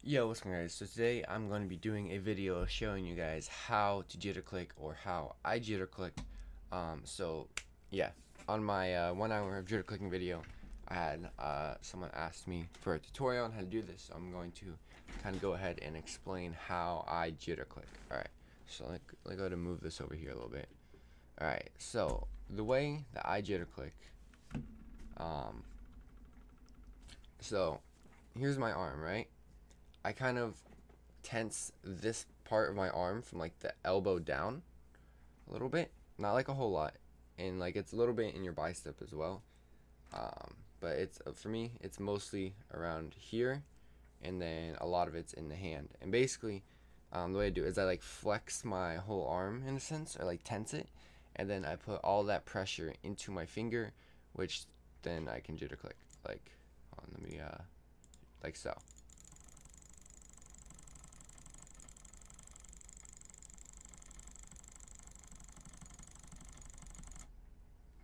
Yo, what's going on, guys? So today I'm going to be doing a video showing you guys how to jitter click or how I jitter click. So yeah, on my 1 hour of jitter clicking video, I had someone asked me for a tutorial on how to do this. So I'm going to kind of go ahead and explain how I jitter click. Alright, so let me go ahead and move this over here a little bit. Alright, so the way that I jitter click, so here's my arm, right? I kind of tense this part of my arm from like the elbow down a little bit, not like a whole lot, and like it's a little bit in your bicep as well. But it's for me, it's mostly around here, and then a lot of it's in the hand. And basically, the way I do it is I like flex my whole arm in a sense, or like tense it, and then I put all that pressure into my finger, which then I can jitter click. Like, let me like so.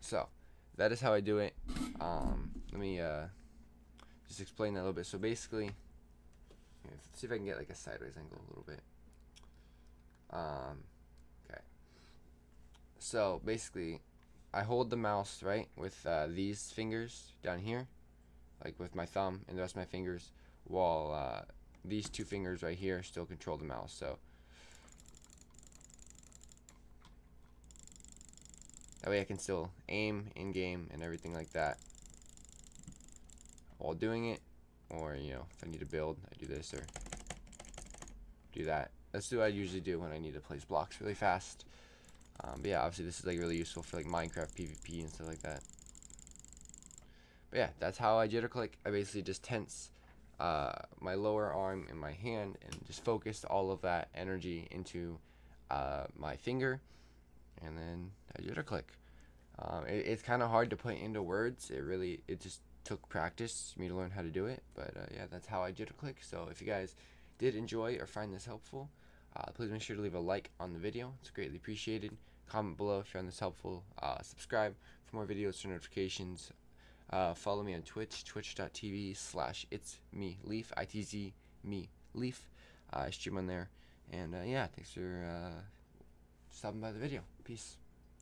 So that is how I do it. Let me just explain that a little bit. So basically, see if I can get like a sideways angle a little bit. Okay. So basically, I hold the mouse right with these fingers down here, like with my thumb and the rest of my fingers, while these two fingers right here still control the mouse. So that way I can still aim in game and everything like that while doing it. Or, you know, if I need to build, I do this or do that. That's what I usually do when I need to place blocks really fast. But yeah, obviously this is like really useful for like Minecraft PvP and stuff like that. But yeah, that's how I jitter click. I basically just tense my lower arm and my hand and just focus all of that energy into my finger, and then I jitter click. It's kind of hard to put into words. It just took practice for me to learn how to do it. But yeah, that's how I jitter click. So if you guys did enjoy or find this helpful, please make sure to leave a like on the video. It's greatly appreciated. Comment below if you found this helpful. Subscribe for more videos for notifications. Follow me on Twitch, twitch.tv/itsmeleaf, ITZ me leaf. I stream on there. And yeah, thanks for stopping by the video. Peace.